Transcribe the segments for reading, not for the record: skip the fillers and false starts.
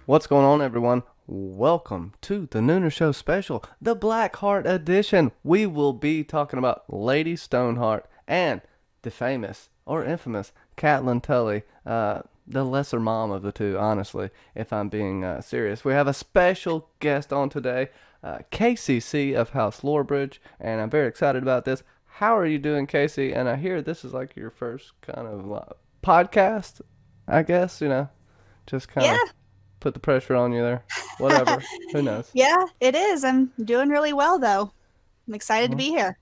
What's going on, everyone? Welcome to the Nooner Show special, the Blackheart edition. We will be talking about Lady Stoneheart and the famous or infamous Catelyn Tully, the lesser mom of the two, honestly, if I'm being serious. We have a special guest on today, Kaci C of House Lorebridge, and I'm very excited about this. How are you doing, Kaci? And I hear this is like your first kind of podcast, I guess, just kind of Yeah, put the pressure on you there. Whatever. Who knows? yeah, it is. I'm doing really well, though. I'm excited to Well, be here.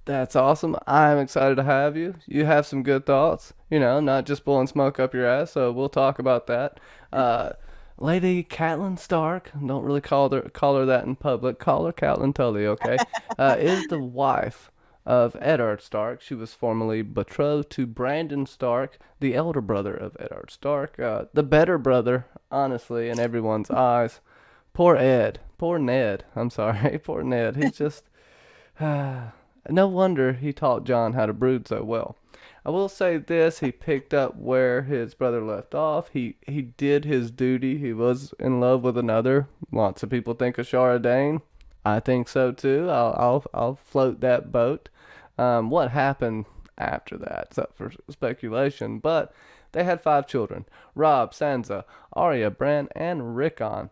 that's awesome. I'm excited to have you. You have some good thoughts, not just blowing smoke up your ass, so we'll talk about that. Uh, Lady Catelyn Stark, don't really call her that in public. Call her Catelyn Tully, okay? Is the wife of Eddard Stark. She was formerly betrothed to Brandon Stark, the elder brother of Eddard Stark, the better brother, honestly, in everyone's eyes. Poor Ed. Poor Ned. I'm sorry. Poor Ned. He's just. No wonder he taught John how to brood so well. I will say this, he picked up where his brother left off. He did his duty. He was in love with another. Lots of people think Ashara Dane. I think so too. I'll float that boat. What happened after that? It's up for speculation. But they had 5 children: Rob, Sansa, Arya, Bran, and Rickon.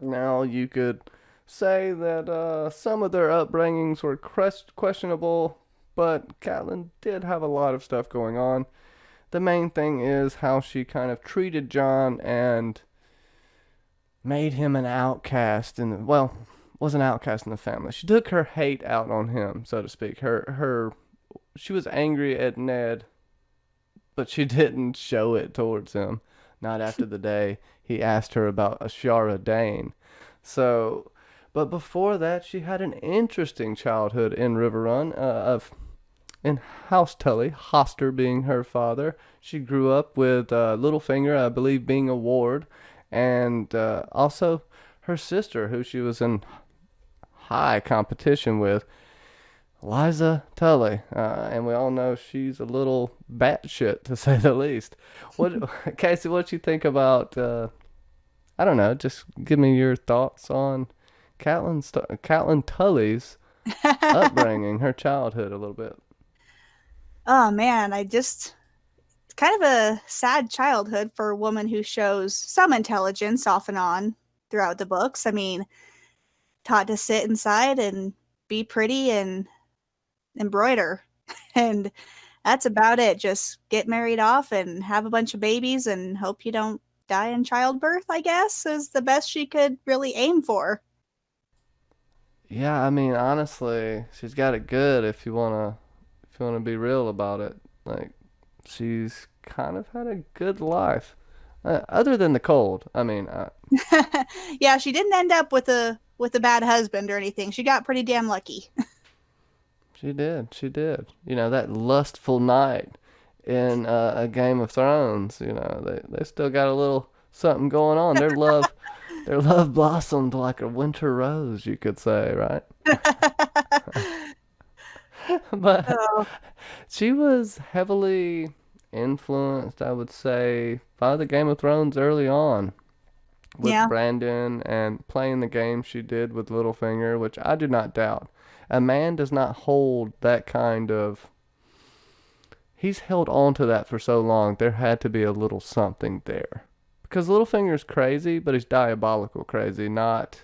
Now you could say that some of their upbringings were questionable, but Catelyn did have a lot of stuff going on. The main thing is how she kind of treated John and made him an outcast in the, well, was an outcast in the family. She took her hate out on him, so to speak. Her she was angry at Ned, but she didn't show it towards him. Not after the day he asked her about Ashara Dane. So, but before that, she had an interesting childhood in Riverrun. In House Tully, Hoster being her father. She grew up with Littlefinger, I believe, being a ward, and also her sister, who she was in high competition with, Liza Tully. And we all know she's a little batshit, to say the least. Casey, what you think about, I don't know, just give me your thoughts on Catelyn Tully's upbringing, her childhood a little bit. Oh man, it's kind of a sad childhood for a woman who shows some intelligence off and on throughout the books. I mean, taught to sit inside and be pretty and embroider. And that's about it. Just get married off and have a bunch of babies and hope you don't die in childbirth, I guess, is the best she could really aim for. Yeah, I mean, honestly, she's got it good if you wanna be real about it. Like, she's kind of had a good life, other than the cold. I mean, Yeah, she didn't end up with a bad husband or anything. She got pretty damn lucky. she did, she did. That lustful night in a Game of Thrones. They still got a little something going on. Their love blossomed like a winter rose, you could say, right? But Oh, she was heavily influenced, I would say, by the Game of Thrones early on with yeah. Brandon and playing the game she did with Littlefinger, which I do not doubt. A man does not hold that kind of. He's held on to that for so long, there had to be a little something there. Because Littlefinger's crazy, but he's diabolical crazy, not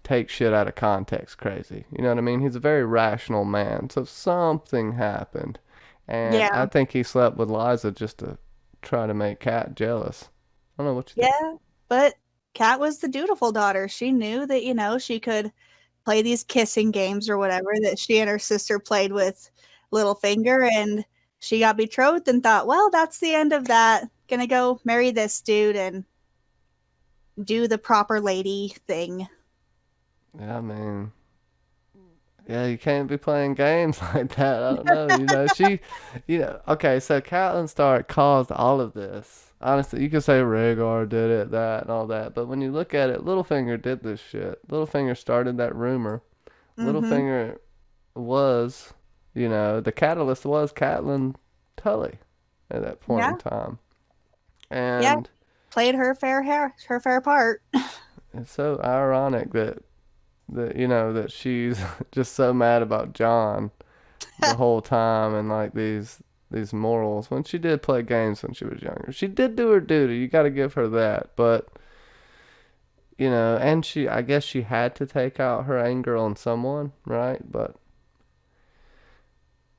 take shit out of context crazy. You know what I mean? He's a very rational man. So something happened. And I Yeah. think he slept with Liza just to try to make Kat jealous. I don't know what you think. Yeah. But Kat was the dutiful daughter. She knew that, she could play these kissing games or whatever that she and her sister played with Littlefinger, and she got betrothed and thought, well, that's the end of that. Gonna go marry this dude and do the proper lady thing. Yeah, I mean, yeah, you can't be playing games like that. I don't know. Okay, so Catelyn Stark caused all of this. Honestly, you could say Rhaegar did it, that, and all that. But when you look at it, Littlefinger did this shit. Littlefinger started that rumor. Mm-hmm. Littlefinger was, the catalyst was Catelyn Tully at that point Yeah. in time. Yeah. And played her fair part. It's so ironic that that she's just so mad about John the whole time, and like these morals, when she did play games when she was younger. She did do her duty. You got to give her that. But and I guess she had to take out her anger on someone, right? But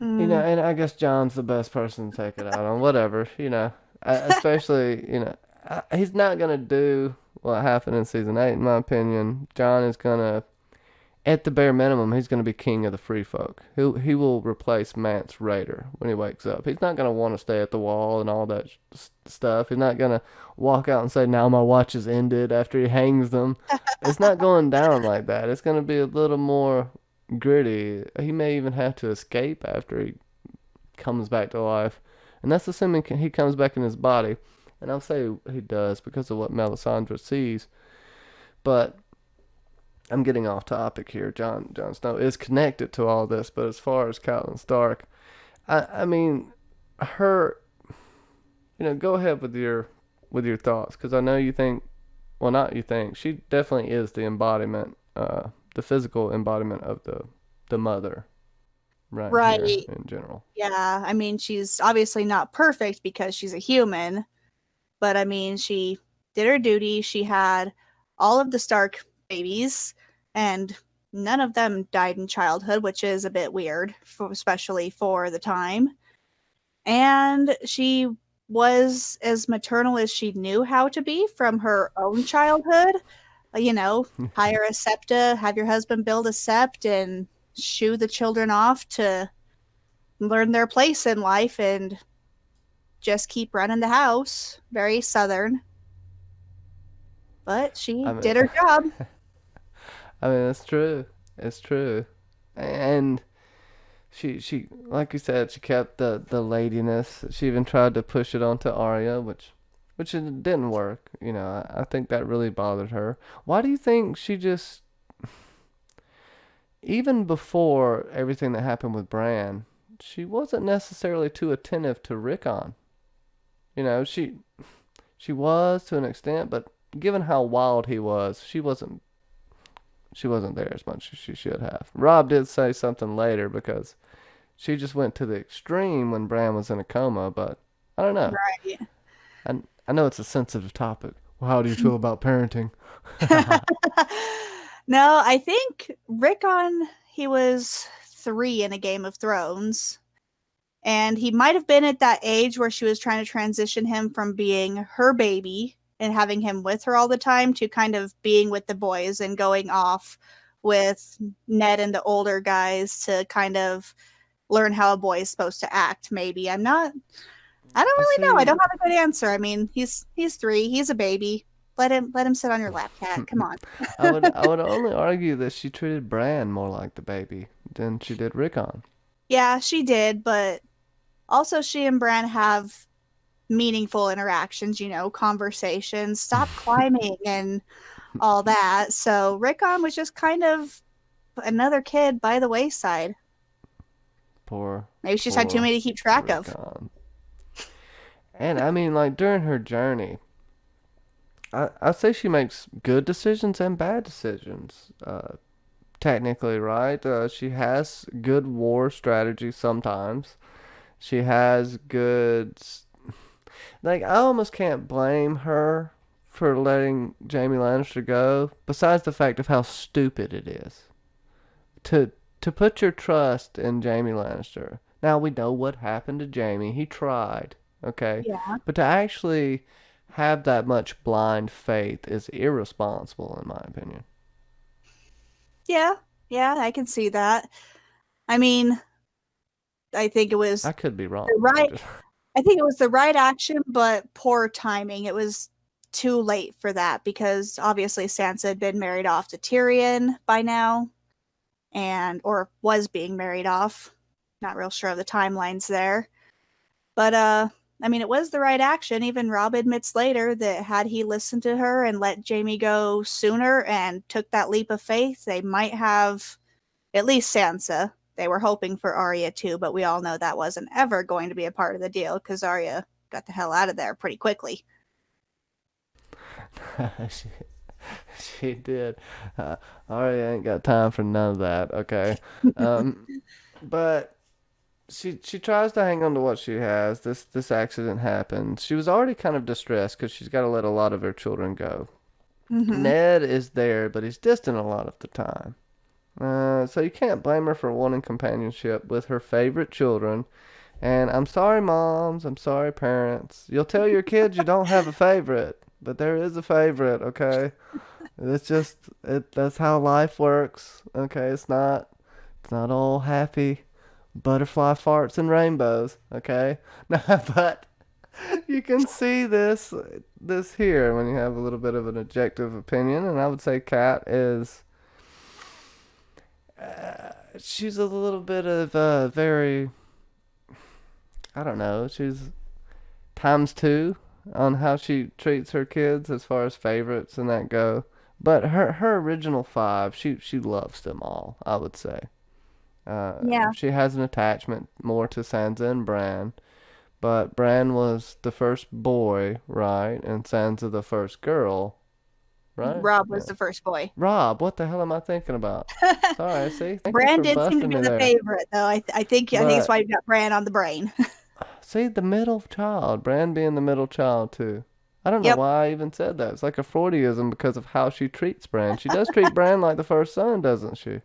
Mm, and I guess John's the best person to take it out on. Whatever, especially he's not gonna do what happened in season 8, in my opinion. John is gonna, at the bare minimum, he's gonna be king of the free folk. He will replace Mance Raider when he wakes up. He's not gonna want to stay at the wall and all that stuff. He's not gonna walk out and say, "Now my watch is ended," after he hangs them. It's not going down like that. It's gonna be a little more gritty. He may even have to escape after he comes back to life, and that's assuming he comes back in his body. And I'll say he does because of what Melisandre sees. But I'm getting off topic here. Jon Snow is connected to all this, but as far as Catelyn Stark, I mean, her. Go ahead with your thoughts, because I know you think, well, not you think, she definitely is the embodiment, the physical embodiment of the mother, right here right. in general. Yeah. I mean, she's obviously not perfect because she's a human, but I mean, she did her duty. She had all of the Stark babies, and none of them died in childhood, which is a bit weird, especially for the time. And she was as maternal as she knew how to be from her own childhood. Hire a septa, have your husband build a sept, and shoo the children off to learn their place in life and just keep running the house. Very southern, but she I mean, did her job. I mean, it's true. It's true. And she like you said, she kept the ladiness. She even tried to push it onto Arya, which it didn't work. I think that really bothered her. Why do you think she just, even before everything that happened with Bran, she wasn't necessarily too attentive to Rickon? She was to an extent, but given how wild he was, she wasn't there as much as she should have. Rob did say something later, because she just went to the extreme when Bran was in a coma, but I don't know. Right. I know it's a sensitive topic. Well, how do you feel about parenting? No, I think Rickon, he was 3 in a Game of Thrones. And he might have been at that age where she was trying to transition him from being her baby and having him with her all the time to kind of being with the boys and going off with Ned and the older guys to kind of learn how a boy is supposed to act. Maybe I don't I really know. I see. don't have a good answer. I mean, he's 3. He's a baby. Let him sit on your lap, cat. Come on. I would only argue that she treated Bran more like the baby than she did Rickon. Yeah, she did, but also she and Bran have meaningful interactions, conversations, stop climbing and all that. So Rickon was just kind of another kid by the wayside. Poor, Maybe she just had too poor many to keep track of. Rickon. And I mean, like during her journey, I say she makes good decisions and bad decisions. Technically, right? She has good war strategy sometimes. She has good. Like, I almost can't blame her for letting Jaime Lannister go, besides the fact of how stupid it is to to put your trust in Jaime Lannister. Now we know what happened to Jaime. He tried, okay? Yeah. But to actually have that much blind faith is irresponsible in my opinion. Yeah. Yeah, I can see that. I mean, I think it was I could be the wrong. right I think it was the right action, but poor timing. It was too late for that because obviously Sansa had been married off to Tyrion by now and or was being married off. Not real sure of the timelines there. But I mean it was the right action. Even Rob admits later that had he listened to her and let Jaime go sooner and took that leap of faith, they might have at least Sansa. They were hoping for Arya too, but we all know that wasn't ever going to be a part of the deal because Arya got the hell out of there pretty quickly. she, she did. Arya ain't got time for none of that. Okay, um, but she tries to hang on to what she has. This accident happens. She was already kind of distressed because she's got to let a lot of her children go. Mm-hmm. Ned is there, but he's distant a lot of the time. So you can't blame her for wanting companionship with her favorite children. And I'm sorry, moms. I'm sorry, parents. You'll tell your kids you don't have a favorite, but there is a favorite. Okay, it's just that's how life works. Okay, it's not all happy butterfly farts and rainbows. Okay, but you can see this here when you have a little bit of an objective opinion, and I would say Kat is she's a little bit of very, I don't know, she's times two on how she treats her kids as far as favorites and that go. But her original five, she loves them all, I would say. Yeah. She has an attachment more to Sansa and Bran, but Bran was the first boy, right? And Sansa the first girl, right? Rob was Yeah. the first boy. Rob, what the hell am I thinking about? Sorry, see? Thank you Bran for did seem to busting be me the there. favorite, though. I think it's But why you got Bran on the brain. see, the middle child, Bran being the middle child too. I don't know Yep. why I even said that. It's like a Freudianism because of how she treats Bran. She does treat Bran like the first son, doesn't she?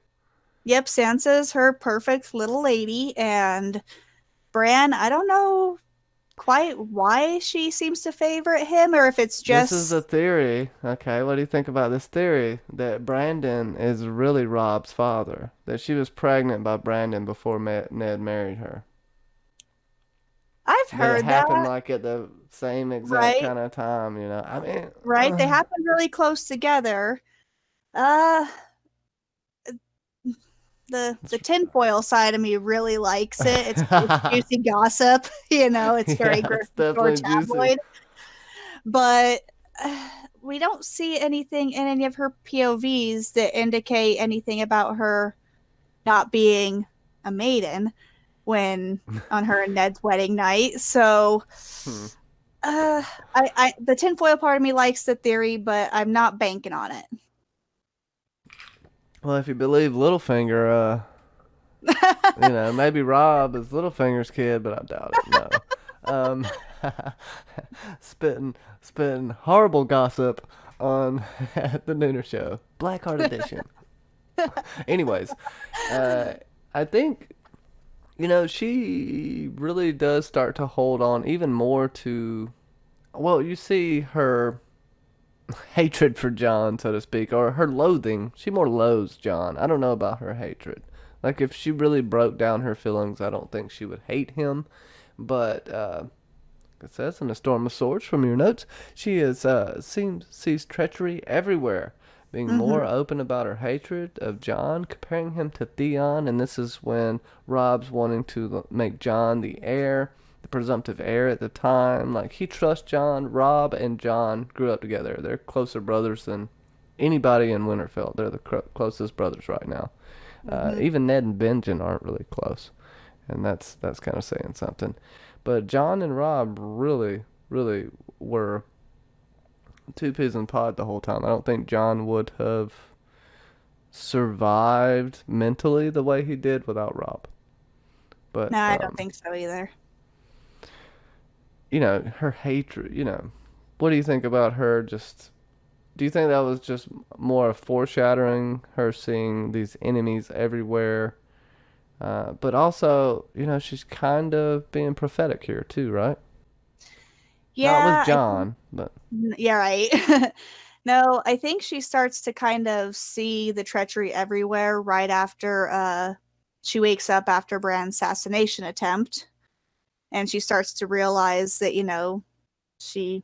Yep. Sansa's her perfect little lady, and Bran, I don't know quite why she seems to favorite him, or if it's This is the just theory. Okay, what do you think about this theory? That Brandon is really Rob's father. That she was pregnant by Brandon before Ned married her. I've That it heard happened that, like at the same exact right? kind of time, you know? I mean, Right? They happen really close together. Uh, the tinfoil side of me really likes it. It's juicy gossip, it's very yeah, it's grocery store definitely juicy. tabloid. But we don't see anything in any of her POVs that indicate anything about her not being a maiden when on her and Ned's wedding night. So Hmm. the tinfoil part of me likes the theory, but I'm not banking on it. Well, if you believe Littlefinger, maybe Rob is Littlefinger's kid, but I doubt it. No. Um, spitting, spitting horrible gossip on the Nooner Show, Blackheart edition. Anyways, I think she really does start to hold on even more to. Well, you see her hatred for John, so to speak, or her loathing. She more loathes John. I don't know about her hatred. Like if she really broke down her feelings, I don't think she would hate him. But it says in the Storm of Swords from your notes, she sees treachery everywhere, being Hmm. more open about her hatred of John, comparing him to Theon, and this is when Rob's wanting to make John the heir, the presumptive heir at the time. Like he trusts John. Rob and John grew up together. They're closer brothers than anybody in Winterfell. They're the closest brothers right now. Hmm. Even Ned and Benjen aren't really close, and that's kind of saying something. But John and Rob really, really were two peas in a pod the whole time. I don't think John would have survived mentally the way he did without Rob. But No, I don't think so either. her hatred. What do you think about her? Just do you think that was just more of foreshadowing her seeing these enemies everywhere? But also, she's kind of being prophetic here too, right? Not with Yeah, John, but yeah, right. No, I think she starts to kind of see the treachery everywhere right after she wakes up after Bran's assassination attempt, and she starts to realize that, she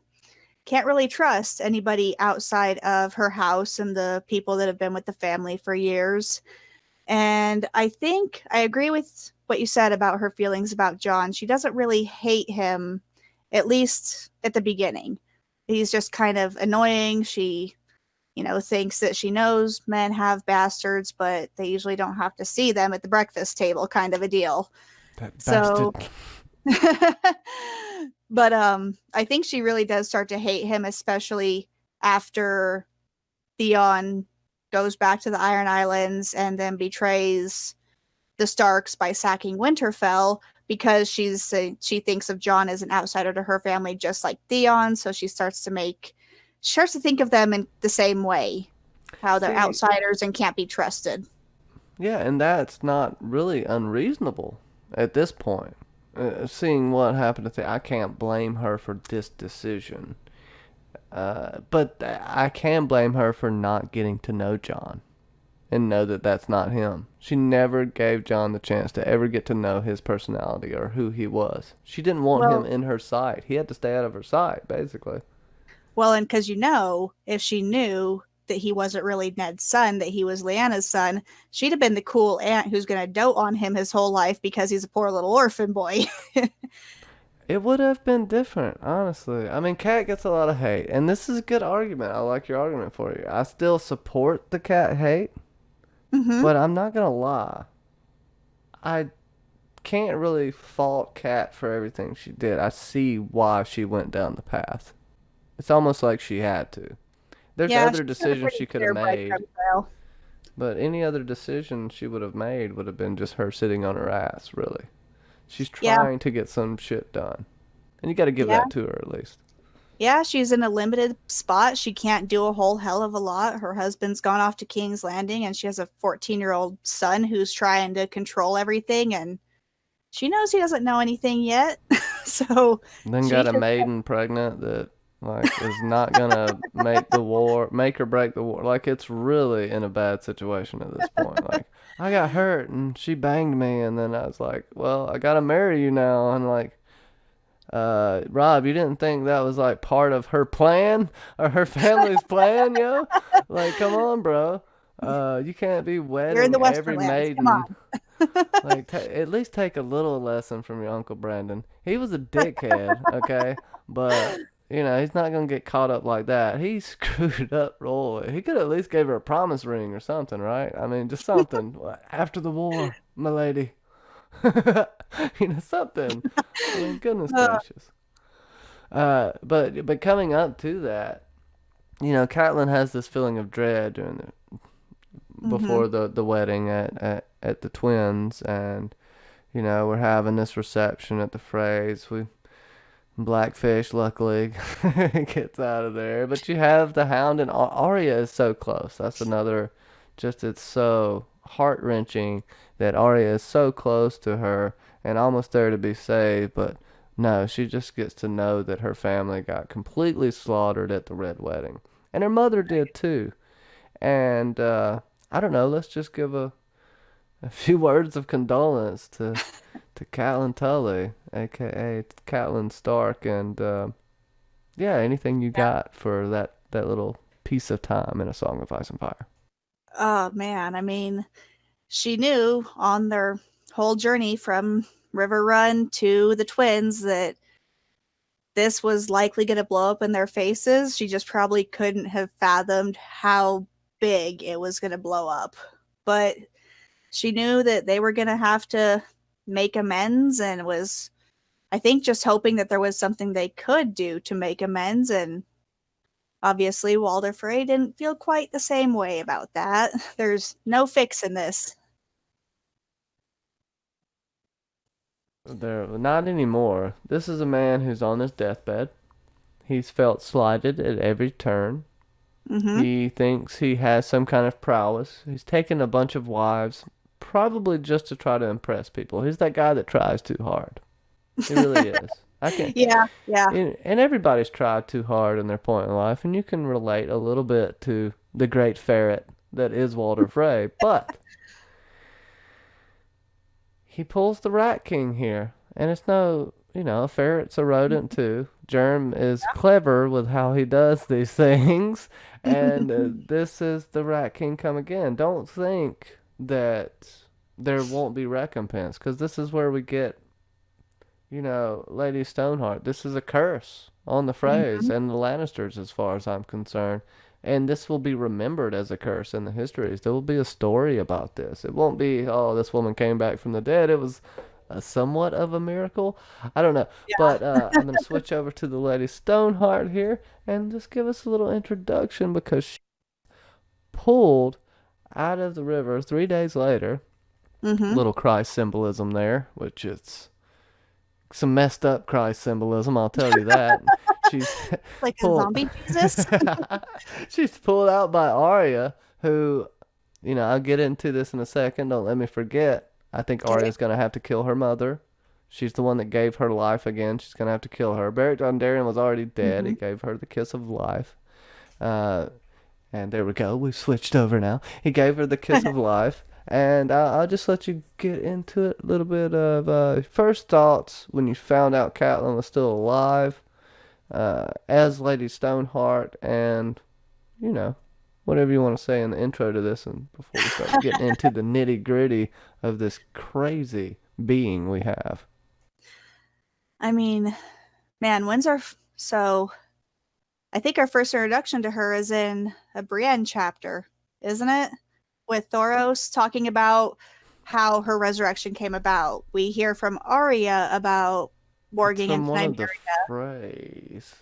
can't really trust anybody outside of her house and the people that have been with the family for years. And I think I agree with what you said about her feelings about John. She doesn't really hate him, at least at the beginning. He's just kind of annoying. She, thinks that she knows men have bastards, but they usually don't have to see them at the breakfast table, kind of a deal. that bastard. So, but I think she really does start to hate him, especially after Theon goes back to the Iron Islands and then betrays the Starks by sacking Winterfell because she thinks of Jon as an outsider to her family, just like Theon. So she starts to think of them in the same way, how they're See, outsiders and can't be trusted. yeah, and that's not really unreasonable at this point. Seeing what happened to I can't blame her for this decision. But I can blame her for not getting to know Jon and know that that's not him. She never gave Jon the chance to ever get to know his personality or who he was. She didn't want him Well, in her sight. He had to stay out of her sight, basically. and because if she knew that he wasn't really Ned's son, that he was Lyanna's son, she'd have been the cool aunt who's going to dote on him his whole life because he's a poor little orphan boy. It would have been different, honestly. I mean, Cat gets a lot of hate, and this is a good argument. I like your argument for you. I still support the Cat hate, Mm-hmm. but I'm not gonna lie. I can't really fault Cat for everything she did. I see why she went down the path. It's almost like she had to. There's Yeah, other she's got a decisions pretty she could have clear made, breadcrumb trail. but any other decision she would have made would have been just her sitting on her ass, really. She's Yeah, trying to get some shit done. And you got to give yeah, that to her at least. yeah. She's in a limited spot. She can't do a whole hell of a lot. Her husband's gone off to King's Landing, and she has a 14-year-old son who's trying to control everything, and she knows he doesn't know anything yet. So Then she got a just, maiden pregnant that like is not gonna make or break the war. Like it's really in a bad situation at this point. Like I got hurt and she banged me and then I was like, well, I gotta marry you now and like Rob, you didn't think that was like part of her plan or her family's plan, yo? Like, come on, bro. You can't be you're in wedding the every Westerlands. Come maiden. on. Like, at least take a little lesson from your Uncle Brandon. He was a dickhead, okay? But, he's not going to get caught up like that. He screwed up royally. He could at least gave her a promise ring or something, right? I mean, just something. After the war, my lady. Something. I mean, goodness Uh, gracious. But coming up to that, Catelyn has this feeling of dread mhm. before the wedding at the twins, and we're having this reception at the Freys. Blackfish luckily gets out of there, but you have the Hound and Arya is so close. That's another, just it's so heart wrenching that Arya is so close to her and almost there to be saved, but no, she just gets to know that her family got completely slaughtered at the Red Wedding, and her mother did too. And I don't know. Let's just give a few words of condolence to Catelyn Tully, aka Catelyn Stark, and yeah, anything you got for that little piece of time in A Song of Ice and Fire. Oh man, I mean, she knew on their whole journey from River Run to the twins that this was likely going to blow up in their faces. She just probably couldn't have fathomed how big it was going to blow up. But she knew that they were going to have to make amends and was, I think, just hoping that there was something they could do to make amends. And obviously, Walder Frey didn't feel quite the same way about that. There's no fixing this. There, not anymore. This is a man who's on his deathbed. He's felt slighted at every turn. Mm-hmm. He thinks he has some kind of prowess. He's taken a bunch of wives, probably just to try to impress people. He's that guy that tries too hard. He really is. I can, Yeah, yeah. and everybody's tried too hard in their point in life, and you can relate a little bit to the great ferret that is Walder Frey. But he pulls the Rat King here, and it's no, a ferret's a rodent too. Germ is clever with how he does these things, and this is the Rat King come again. Don't think that there won't be recompense, because this is where we get, Lady Stoneheart. This is a curse on the Freys Mhm. and the Lannisters, as far as I'm concerned. And this will be remembered as a curse in the histories. There will be a story about this. It won't be, oh, this woman came back from the dead. It was somewhat of a miracle. I don't know. Yeah. But I'm going to switch over to the Lady Stoneheart here and just give us a little introduction because she pulled out of the river 3 days later. Mm-hmm. Little Christ symbolism there, which is some messed up Christ symbolism, I'll tell you that. She's Like a pulled zombie Jesus. she's pulled out by Arya, who, I'll get into this in a second. Don't let me forget. I think Okay. Arya's gonna have to kill her mother. She's the one that gave her life again. She's gonna have to kill her. Beric Dondarrion was already dead. Mm-hmm. He gave her the kiss of life. Uh, and there we go. We've switched over now. He gave her the kiss of life. And I'll just let you get into it a little bit of first thoughts when you found out Catelyn was still alive as Lady Stoneheart, and you know whatever you want to say in the intro to this, and before we start getting into the nitty gritty of this crazy being we have. I mean, man, so I think our first introduction to her is in a Brienne chapter, isn't it? With Thoros talking about how her resurrection came about. We hear from Arya about It's warging from into one of the Nymeria. phrase,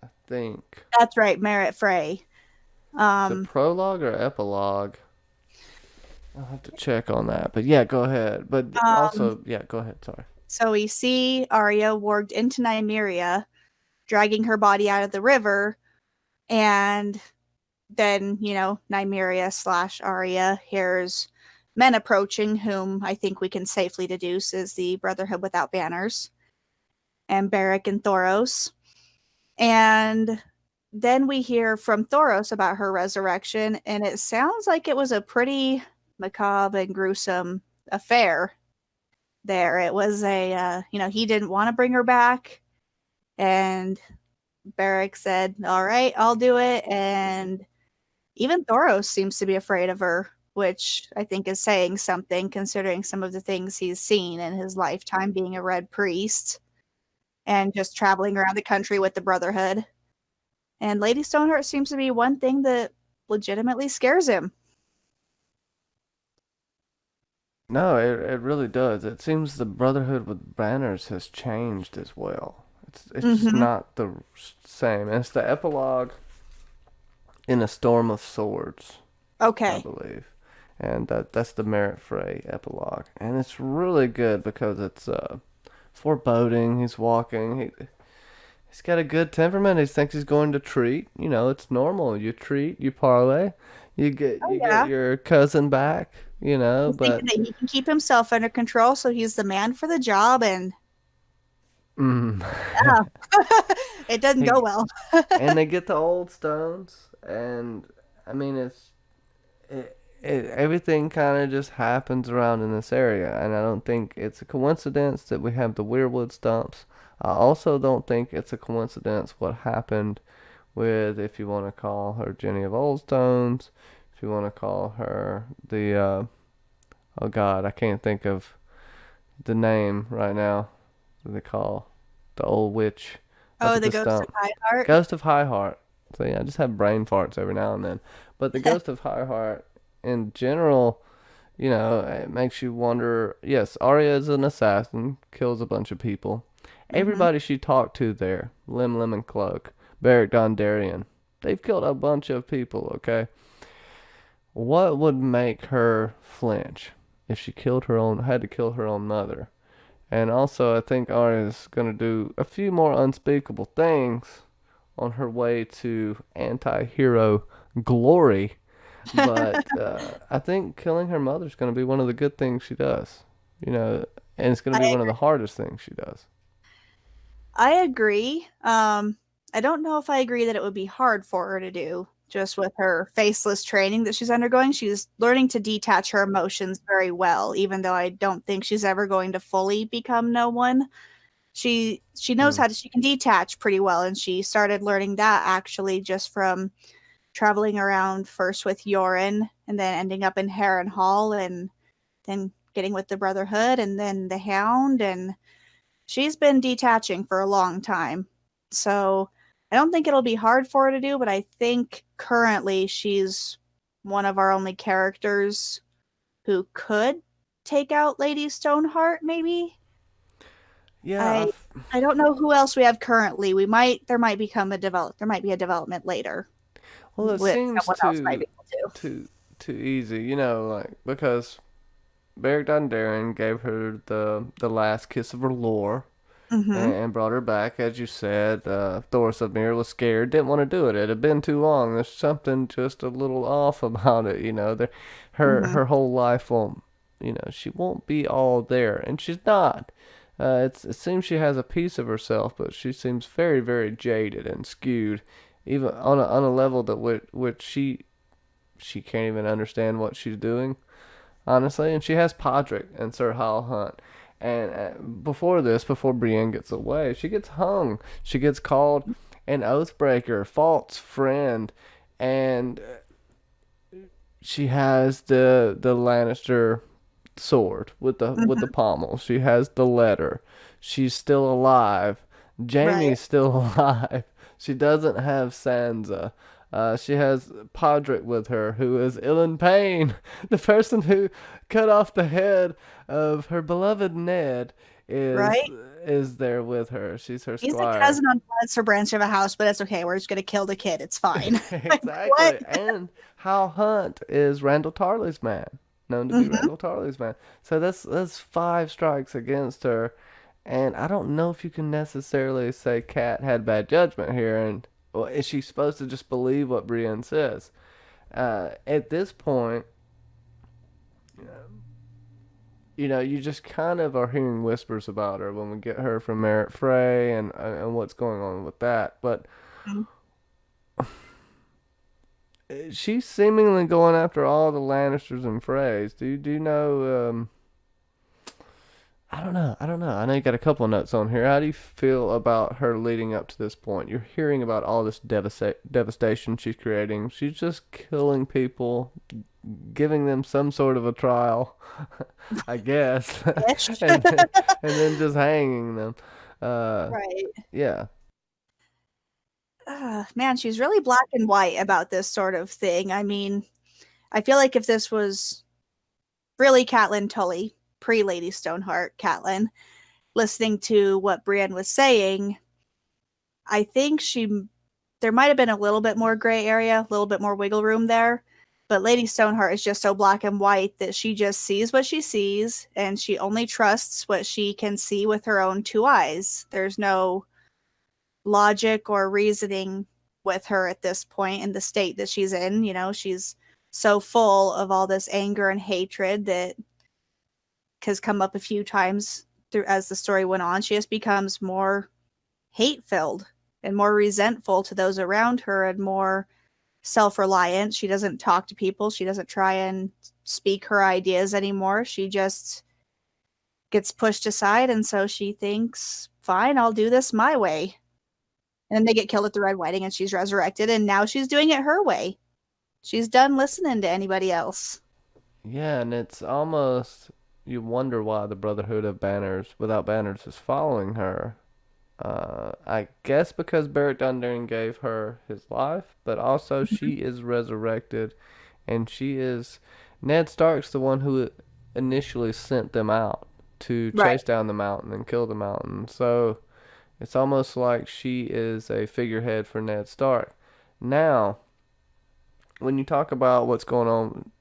I think. That's right, Merritt Frey. Is it prologue or epilogue? I'll have to check on that. But yeah, go ahead. But also, yeah, go ahead. Sorry. So we see Arya warged into Nymeria, dragging her body out of the river, and then, Nymeria / Arya hears men approaching, whom I think we can safely deduce is the Brotherhood Without Banners, and Beric and Thoros. And then we hear from Thoros about her resurrection, and it sounds like it was a pretty macabre and gruesome affair there. It was he didn't want to bring her back, and Beric said, all right, I'll do it. And even Thoros seems to be afraid of her, which I think is saying something considering some of the things he's seen in his lifetime being a red priest and just traveling around the country with the Brotherhood. And Lady Stoneheart seems to be one thing that legitimately scares him. No, it really does. It seems the Brotherhood with Banners has changed as well. It's just Mm-hmm. not the same. And it's the epilogue in A Storm of Swords, I Okay. believe. And that's the Merritt Frey epilogue. And it's really good because it's foreboding. He's walking. He's got a good temperament. He thinks he's going to treat. It's normal. You treat, you parlay, you get Oh, you get yeah. your cousin back. He's thinking But that he can keep himself under control, so he's the man for the job, and mm, yeah, it doesn't go he well. and they get the old stones, and I mean everything kind of just happens around in this area, and I don't think it's a coincidence that we have the weirwood stumps. I also don't think it's a coincidence what happened with, if you want to call her Jenny of Oldstones, if you want to call her the oh God, I can't think of the name right now. What do they call the old witch up Oh, at the the ghost of stump? High Heart. Ghost of High Heart. So yeah, I just have brain farts every now and then. But the Ghost of High Heart in general, it makes you wonder. Yes, Arya is an assassin, kills a bunch of people. Mm-hmm. Everybody she talked to there, Lim Lemon Cloak, Beric Dondarrion, they've killed a bunch of people, okay? What would make her flinch if she had to kill her own mother? And also, I think Arya's gonna do a few more unspeakable things on her way to anti-hero glory. But I think killing her mother is gonna be one of the good things she does. And it's gonna be I one of the hardest things she does. I agree. I don't know if I agree that it would be hard for her to do, just with her faceless training that she's undergoing. She's learning to detach her emotions very well, even though I don't think she's ever going to fully become no one. She knows Hmm. she can detach pretty well, and she started learning that actually just from traveling around first with Yoren and then ending up in Harrenhal and then getting with the Brotherhood and then the Hound, and she's been detaching for a long time. So I don't think it'll be hard for her to do, but I think currently she's one of our only characters who could take out Lady Stoneheart, maybe. Yeah, I don't know who else we have currently. There might be a development later well, it with seems someone else might be able to. too too easy, you know, like because Beric Dondarrion gave her the last kiss of her lore Mm-hmm. and brought her back, as you said. Thoris of Myr was scared, didn't want to do it. It had been too long. There's something just a little off about it, you know. Mm-hmm. Her whole life won't, you know, she won't be all there, and she's not. It seems she has a piece of herself, but she seems very, very jaded and skewed, even on a level that which she can't even understand what she's doing, honestly. And she has Podrick and Sir Hal Hunt. And before Brienne gets away, she gets hung. She gets called an oathbreaker, false friend, and she has the Lannister sword with the Mm-hmm. pommel. She has the letter. She's still alive. Right. Jamie's still alive. She doesn't have Sansa. She has Podrick with her, who is ill in pain. The person who cut off the head of her beloved Ned is Right. is there with her. She's her He's a squire. cousin on Lannister branch of a house, but it's okay. We're just gonna kill the kid. It's fine. Like, what? Exactly. And Hal Hunt is Randall Tarley's man, known to be Mm-hmm. Randall Tarley's man. So that's five strikes against her. And I don't know if you can necessarily say Kat had bad judgment here. And well, is she supposed to just believe what Brienne says? At this point, you know, you just kind of are hearing whispers about her when we get her from Merritt Frey and what's going on with that. But she's seemingly going after all the Lannisters and Freys. Do you know? I don't know. I don't know. I know you got a couple of notes on here. How do you feel about her leading up to this point? You're hearing about all this devastation she's creating. She's just killing people, giving them some sort of a trial, I guess, Ish. and then just hanging them. Uh, Right. yeah, Man, she's really black and white about this sort of thing. I mean, I feel like if this was really Catelyn Tully, pre Lady Stoneheart Catelyn, listening to what Brienne was saying, I think there might have been a little bit more gray area, a little bit more wiggle room there. But Lady Stoneheart is just so black and white that she just sees what she sees and she only trusts what she can see with her own two eyes. There's no logic or reasoning with her at this point in the state that she's in. You know, she's so full of all this anger and hatred that has come up a few times through as the story went on. She just becomes more hate filled and more resentful to those around her and more self reliant. She doesn't talk to people. She doesn't try and speak her ideas anymore. She just gets pushed aside. And so she thinks, fine, I'll do this my way. And then they get killed at the Red Wedding and she's resurrected. And now she's doing it her way. She's done listening to anybody else. yeah, and it's almost you wonder why the Brotherhood of Banners without banners is following her. I guess because Beric Dondarrion gave her his life, but also she is resurrected, and she is Ned Stark's the one who initially sent them out to Right. chase down the mountain and kill the mountain. So it's almost like she is a figurehead for Ned Stark. Now, when you talk about what's going on,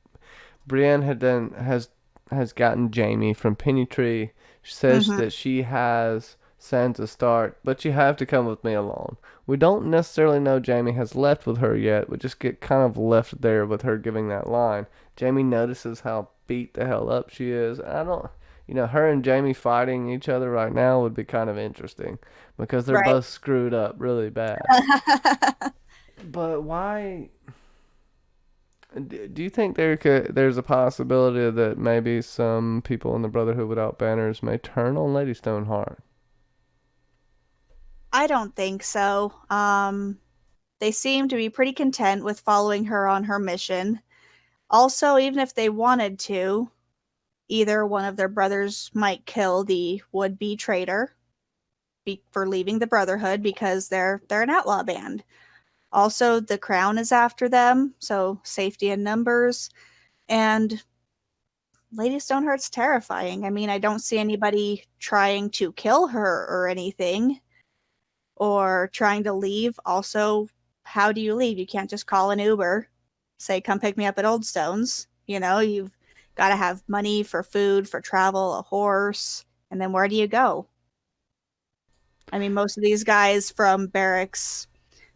Brienne has gotten Jamie from Pennytree. She says Mm-hmm. that she has Sansa Stark, but you have to come with me alone. We don't necessarily know Jamie has left with her yet. We just get kind of left there with her giving that line. Jamie notices how beat the hell up she is. I don't, you know, her and Jamie fighting each other right now would be kind of interesting because they're Right. both screwed up really bad. But why? Do you think there's a possibility that maybe some people in the Brotherhood without banners may turn on Lady Stoneheart? I don't think so. They seem to be pretty content with following her on her mission. Also, even if they wanted to, either one of their brothers might kill the would-be traitor for leaving the Brotherhood because they're an outlaw band. Also, the crown is after them, so safety in numbers. And Lady Stoneheart's terrifying. I mean, I don't see anybody trying to kill her or anything or trying to leave. Also, how do you leave? You can't just call an Uber, say, come pick me up at Old Stones. You know, you've got to have money for food, for travel, a horse, and then where do you go? I mean, most of these guys from Beric's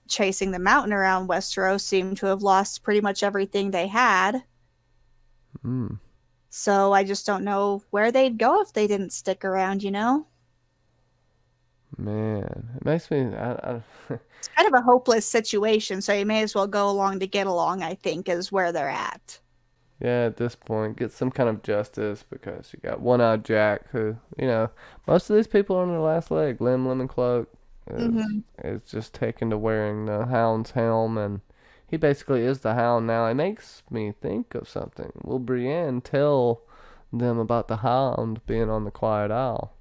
chasing the mountain around Westeros seem to have lost pretty much everything they had. Mm, So I just don't know where they'd go if they didn't stick around, you know? man, it makes me. It's kind of a hopeless situation, so you may as well go along to get along, I think, is where they're at. Yeah, at this point, get some kind of justice because you got One-Eyed Jack, who, most of these people are on their last leg. Lemon Cloak Hmm. is just taken to wearing the Hound's helm, and he basically is the Hound now. It makes me think of something. Will Brienne tell them about the Hound being on the Quiet Isle?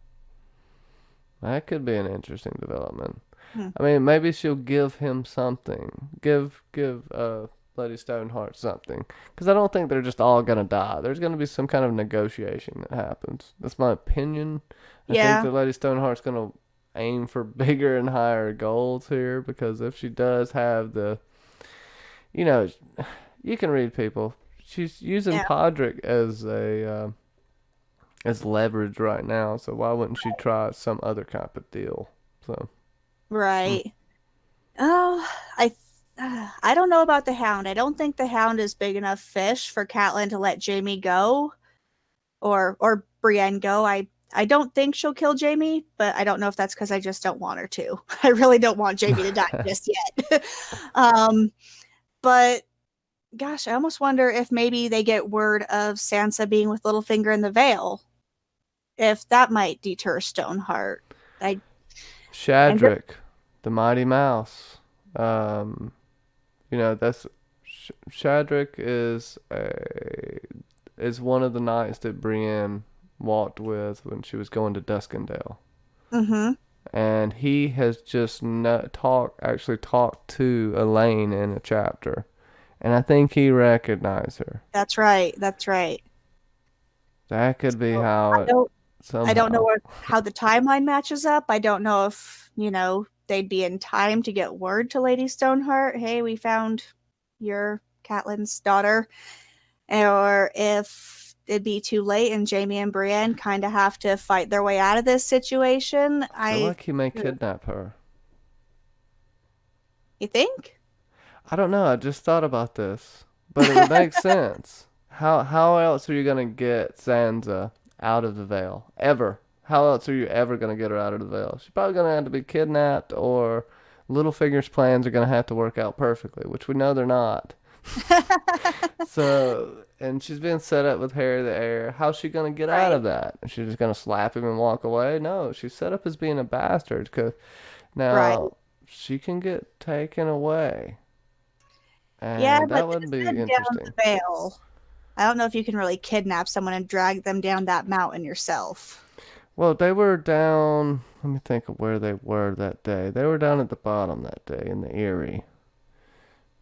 That could be an interesting development. Hmm. I mean, maybe she'll give him something. Give Lady Stoneheart something. Because I don't think they're just all gonna die. There's gonna be some kind of negotiation that happens. That's my opinion. I think Yeah, that Lady Stoneheart's gonna aim for bigger and higher goals here because if she does have you know, you can read people. She's using yeah, Podrick as leverage right now. So why wouldn't she try some other kind of deal? So. Hmm. right. Oh, I don't know about the Hound. I don't think the Hound is big enough fish for Catelyn to let Jamie go or Brienne go. I don't think she'll kill Jamie, but I don't know if that's because I just don't want her to. I really don't want Jamie to die just yet. um, but gosh, I almost wonder if maybe they get word of Sansa being with Littlefinger in the Vale, if that might deter Stoneheart. I and just, Shadrick, the Mighty Mouse. Um, that's Shadrick is one of the knights that Brienne walked with when she was going to Duskendale, mm-hmm, and he has just actually talked to Elaine in a chapter, and I think he recognized her. that's right. That's right. That could be So how I it don't I don't know somehow. how the timeline matches up. I don't know if, they'd be in time to get word to Lady Stoneheart, hey, we found your Catelyn's daughter, or if it'd be too late and Jamie and Brienne kind of have to fight their way out of this situation. I feel like he may kidnap her. You think? I don't know. I just thought about this, but it would make sense. How else are you gonna get Sansa out of the Vale ever? How else are you ever gonna get her out of the Vale? She's probably gonna have to be kidnapped, or Littlefinger's plans are gonna have to work out perfectly, which we know they're not. So, and she's been set up with Harry the Heir. How's she gonna get out Right. of that? Is she just gonna slap him and walk away? No, she's set up as being a bastard. Cause Right. now she can get taken away. Yeah, And but that would they be said down the interesting. Vale. I don't know if you can really kidnap someone and drag them down that mountain yourself. Well, they were down. Let me think of where they were that day. They were down at the bottom that day in the Erie.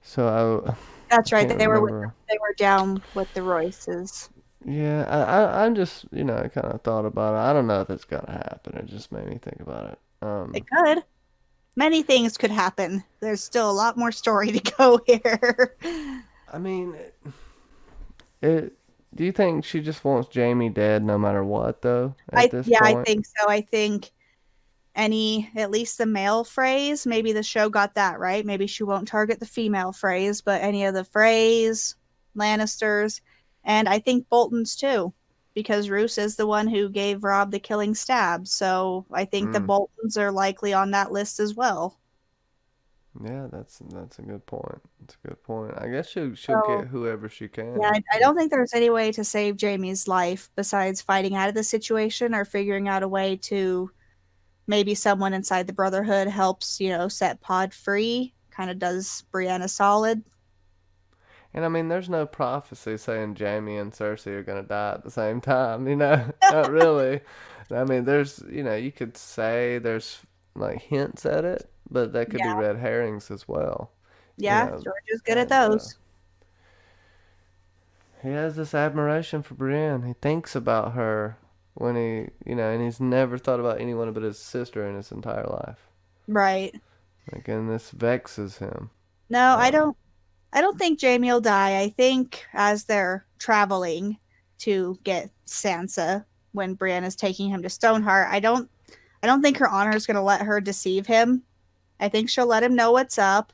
So I That's right. can't They remember. were down with the Royces. Yeah, I'm just, kind of thought about it. I don't know if it's gonna happen. It just made me think about it. It could. Many things could happen. There's still a lot more story to go here. I mean, it. Do you think she just wants Jamie dead no matter what, though? At this I point, think so. I think at least the male phrase, maybe the show got that right. Maybe she won't target the female phrase, but any of the phrase, Lannisters, and I think Bolton's too, because Roose is the one who gave Rob the killing stab. So I think the mm, Boltons are likely on that list as well. yeah, that's a good point. That's a good point. I guess she'll So get whoever she yeah, can. I don't think there's any way to save Jamie's life besides fighting out of the situation or figuring out a way to maybe someone inside the Brotherhood helps, set Pod free, kind of does Brienne solid. And I mean, there's no prophecy saying Jamie and Cersei are gonna die at the same time. Not really. I mean, you could say there's like hints at it, but that could be Yeah, red herrings as well. You yeah, know, George is good at and those. he has this admiration for Brienne. He thinks about her when and he's never thought about anyone but his sister in his entire life. Right. Like, and this vexes him. No, I Um, don't I don't think Jamie will die. I think as they're traveling to get Sansa when Brienne is taking him to Stoneheart, I don't think her honor is going to let her deceive him. I think she'll let him know what's up,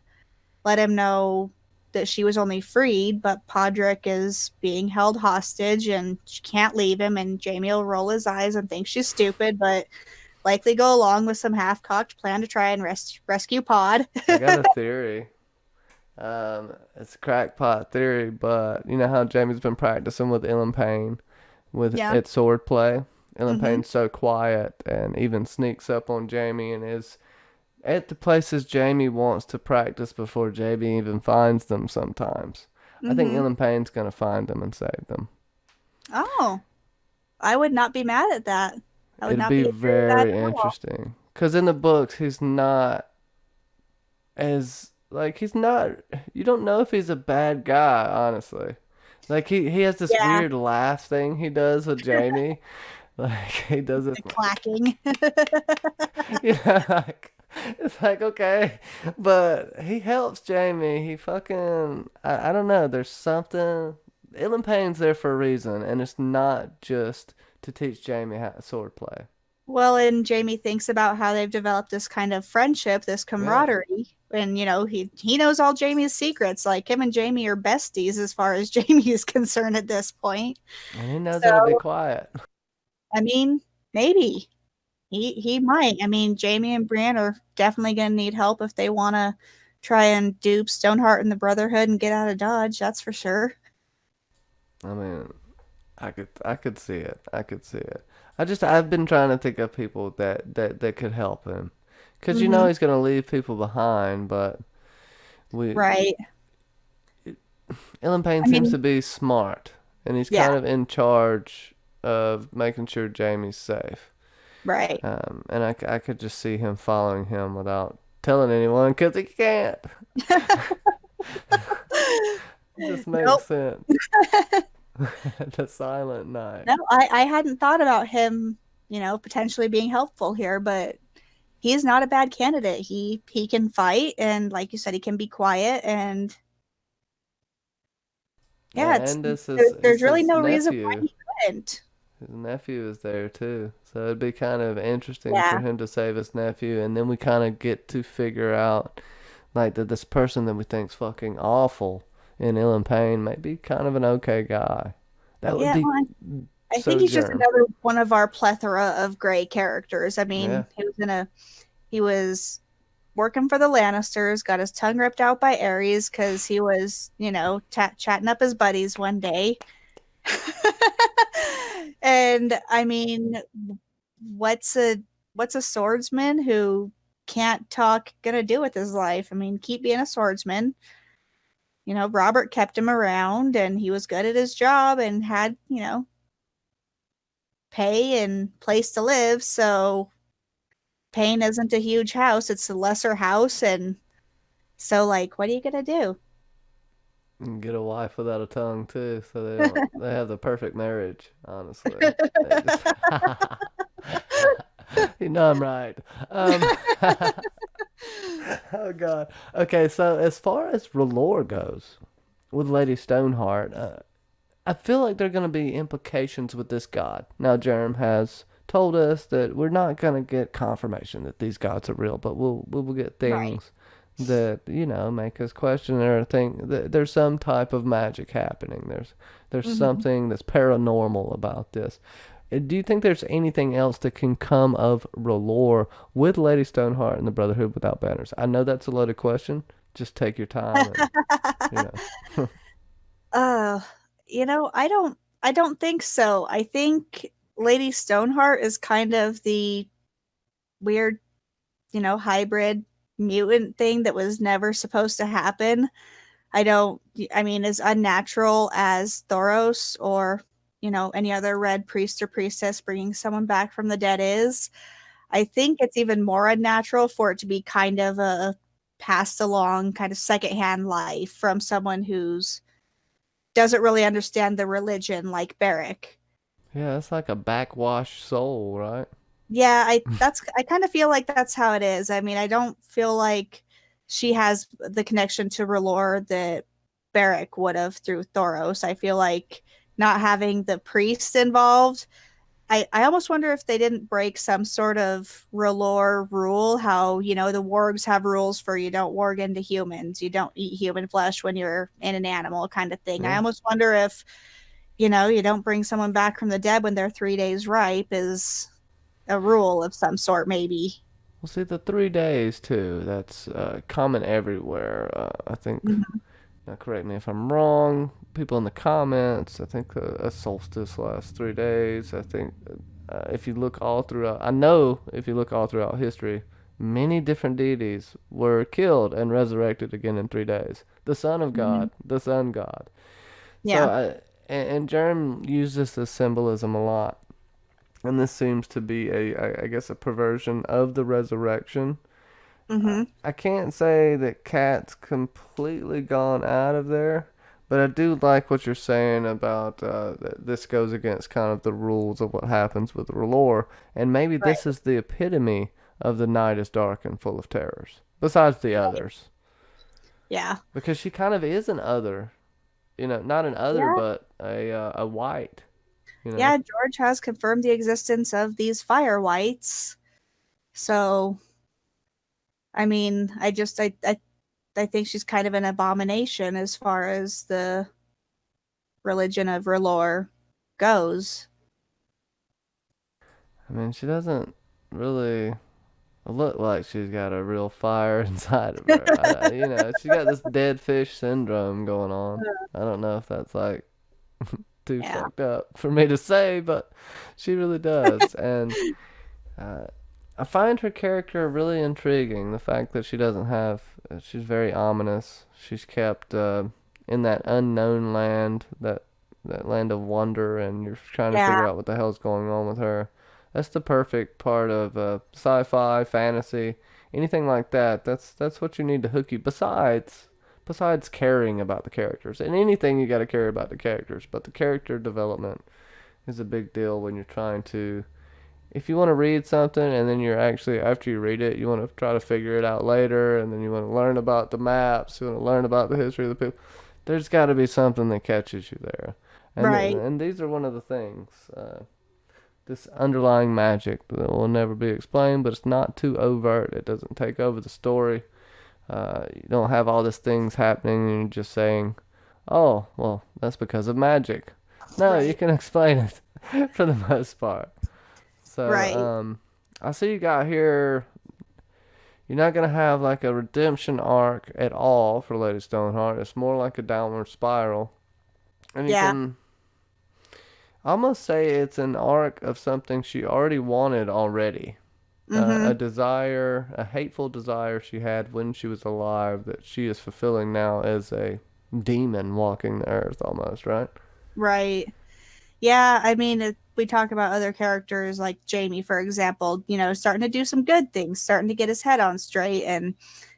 let him know that she was only freed, but Podrick is being held hostage and she can't leave him. And Jamie will roll his eyes and think she's stupid, but likely go along with some half-cocked plan to try and rescue Pod. I got a theory. It's a crackpot theory, but you know how Jamie's been practicing with Ellen Payne with Yeah. its sword play. Ellen Hmm. Payne's so quiet and even sneaks up on Jamie and is at the places Jamie wants to practice before Jamie even finds them sometimes. I think Hmm. Ellen Payne's gonna find them and save them. Oh, I would not be mad at that. I would It'd not be be agree with that very at all. interesting. Cause in the books he's not as like he's not you don't know if he's a bad guy, honestly. Like he has this Yeah, weird laugh thing he does with Jamie. Like he does this the clacking. like it's like okay. But he helps Jamie. He fucking I don't know, there's something Ellen Payne's there for a reason and it's not just to teach Jamie how sword play. Well, and Jamie thinks about how they've developed this kind of friendship, this Yeah. camaraderie, and he knows all Jamie's secrets. Like him and Jamie are besties as far as Jamie is concerned at this point. And he knows So, how to be quiet. I mean, maybe he might. I mean, Jamie and Brienne are definitely going to need help if they want to try and dupe Stoneheart and the Brotherhood and get out of Dodge. That's for sure. I mean, I could see it. I could see it. I've been trying to think of people that could help him, cause Hmm. he's gonna leave people behind. But we Right. Ellen Payne I seems mean, to be smart, and he's yeah. kind of in charge of making sure Jamie's safe. Right. And I could just see him following him without telling anyone, cause he can't. It just makes Nope. sense. The Silent Night. No, I hadn't thought about him, potentially being helpful here, but he's not a bad candidate. He can fight, and like you said, he can be quiet, and yeah, And this there's is really his no reason why nephew. he couldn't. His nephew is there too. So it'd be kind of interesting for Yeah, him to save his nephew, and then we kind of get to figure out like that this person that we think's fucking awful in Ellen Payne might be kind of an okay guy. That would yeah. be Well, I think so he's just germ. another one of our plethora of gray characters. I Yeah. mean, he was working for the Lannisters, got his tongue ripped out by Ares because he was, chatting up his buddies one day. And I mean, what's a what's a swordsman who can't talk gonna do with his life? I mean, keep being a swordsman. Robert kept him around and he was good at his job and had, pay and place to live. So Payne isn't a huge house, it's a lesser house. And so, like, what are you gonna do? And get a wife without a tongue too, so they have the perfect marriage, honestly. They just I'm right. Um Oh God. Okay, so as far as R'hllor goes, with Lady Stoneheart, I feel like there are going to be implications with this god. Now, Jerem has told us that we're not going to get confirmation that these gods are real, but we will get Right. things that make us question or think that there's some type of magic happening. There's Hmm. something that's paranormal about this. Do you think there's anything else that can come of R'hllor with Lady Stoneheart and the Brotherhood without banners? I know that's a loaded question. Just take your time and you know. Uh, I don't think so. I think Lady Stoneheart is kind of the weird, hybrid mutant thing that was never supposed to happen. I don't I mean, as unnatural as Thoros or, any other red priest or priestess bringing someone back from the dead is, I think it's even more unnatural for it to be kind of a passed along kind of secondhand life from someone who's doesn't really understand the religion like Beric. Yeah, it's like a backwash soul, right? Yeah, I kind of feel like that's how it is. I mean, I don't feel like she has the connection to R'hllor that Beric would have through Thoros. I feel like not having the priest involved, I almost wonder if they didn't break some sort of R'hllor rule, how, the wargs have rules for you don't warg into humans, you don't eat human flesh when you're in an animal kind of thing. I Yeah. almost wonder if, you don't bring someone back from the dead when they're 3 days ripe is a rule of some sort, maybe. Well, see, the 3 days too. That's common everywhere. I think. Mhm. Now, correct me if I'm wrong. People in the comments. I think a solstice lasts 3 days. I think if you look all throughout, I know if you look all throughout history, many different deities were killed and resurrected again in 3 days. The Son of Mhm. God, the Sun God. So Yeah. and Jerem used this as symbolism a lot. And this seems to be I guess a perversion of the resurrection. Hmm. I can't say that Cat's completely gone out of there, but I do like what you're saying about that this goes against kind of the rules of what happens with R'hllor, and maybe Right. this is the epitome of the night is dark and full of terrors, besides the others, Yeah. because she kind of is an other, not an other, Yeah. but a white, you know. Yeah. George has confirmed the existence of these fire whites. So, I mean, I think she's kind of an abomination as far as the religion of R'hllor goes. I mean, she doesn't really look like she's got a real fire inside of her. She got this dead fish syndrome going on. I don't know if that's like too Yeah. fucked up for me to say, but she really does. And uh, I find her character really intriguing. The fact that she doesn't have, she's very ominous. She's kept in that unknown land, that land of wonder, and you're trying to Yeah. figure out what the hell's going on with her. That's the perfect part of sci-fi, fantasy, anything like that. That's what you need to hook you. Besides caring about the characters, and anything you got to care about the characters, but the character development is a big deal when you're trying to. If you want to read something and then you're actually after you read it, you want to try to figure it out later, and then you want to learn about the maps, you want to learn about the history of the people. There's got to be something that catches you there, and Right. and these are one of the things. This underlying magic that will never be explained, but it's not too overt. It doesn't take over the story. You don't have all these things happening and you're just saying, "Oh, well, that's because of magic." No, you Right. can explain it for the most part. So, Right. I see you got here. You're not gonna have like a redemption arc at all for Lady Stoneheart. It's more like a downward spiral, and you Yeah. can almost say it's an arc of something she already wanted already. A Hmm. desire, a hateful desire she had when she was alive that she is fulfilling now as a demon walking the earth almost, right? Right. Yeah, I mean, we talk about other characters like Jamie, for example, starting to do some good things, starting to get his head on straight and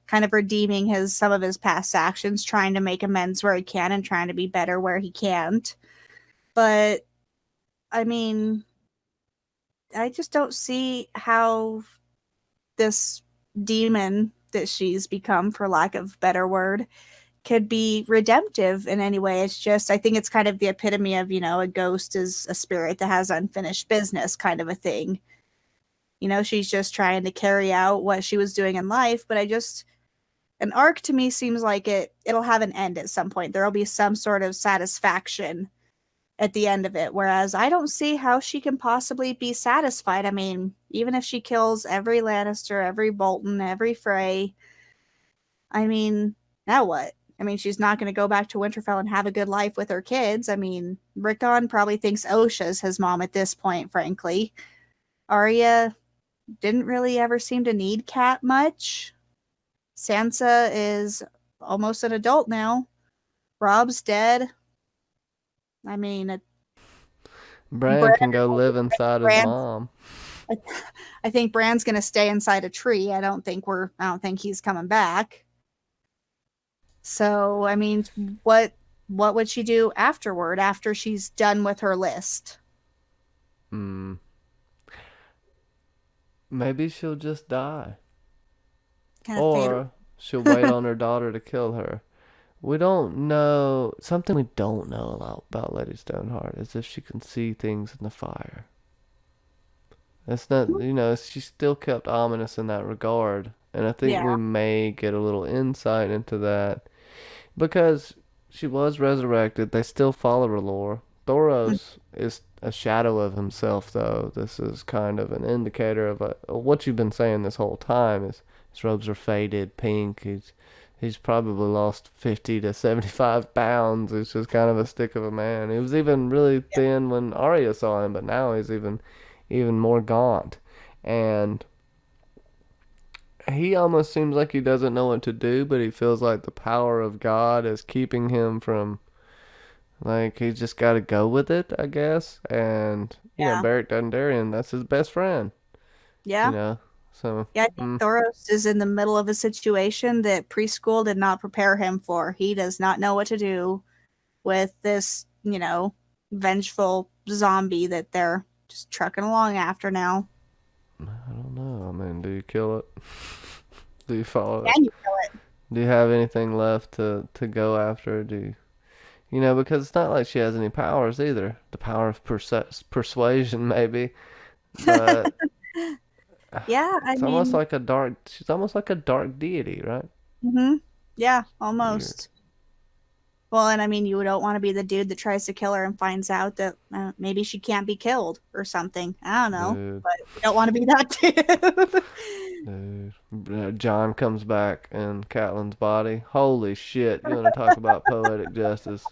kind of redeeming some of his past actions, trying to make amends where he can and trying to be better where he can't. But I mean, I just don't see how this demon that she's become, for lack of better word, could be redemptive in any way. It's just, I think it's kind of the epitome of, a ghost is a spirit that has unfinished business kind of a thing. She's just trying to carry out what she was doing in life, but an arc to me seems like it'll have an end at some point. There'll be some sort of satisfaction at the end of it. Whereas I don't see how she can possibly be satisfied. I mean, even if she kills every Lannister, every Bolton, every Frey, I mean, now what? I mean, she's not going to go back to Winterfell and have a good life with her kids. I mean, Rickon probably thinks Osha's his mom at this point, frankly. Arya didn't really ever seem to need Cat much. Sansa is almost an adult now. Rob's dead. I mean, Bran Bran, can go live inside his Bran mom. I think Bran's going to stay inside a tree. I don't think he's coming back. So, I mean, what? what would she do afterward, after she's done with her list? Hmm. Maybe she'll just die. Kind of fade. Or she'll wait on her daughter to kill her. We don't know. Something we don't know a lot about Lady Stoneheart is if she can see things in the fire. It's not, she's still kept ominous in that regard. And I think Yeah, we may get a little insight into that. Because she was resurrected, they still follow her lore. Thoros is a shadow of himself, though. This is kind of an indicator of what you've been saying this whole time is his robes are faded, pink. He's probably lost 50 to 75 pounds. He's just kind of a stick of a man. He was even really thin when Arya saw him, but now he's even more gaunt. And he almost seems like he doesn't know what to do, but he feels like the power of God is keeping him from, like, he's just got to go with it, I guess. And, yeah, Beric Dondarrion, that's his best friend, you yeah. know. So, Yeah, I think Thoros is in the middle of a situation that preschool did not prepare him for. He does not know what to do with this, vengeful zombie that they're just trucking along after now. I don't know. I mean, do you kill it? Do you follow it? Can you kill it? Do you have anything left to go after? Because it's not like she has any powers either. The power of persuasion, maybe. But Yeah, I it's almost mean, like she's almost like a dark deity, right? yeah, Weird. almost. Well, and I mean, you don't want to be the dude that tries to kill her and finds out that maybe she can't be killed or something. I don't know, Dude, but you don't want to be that dude. dude. John comes back in Catelyn's body. Holy shit. You want to talk about poetic justice?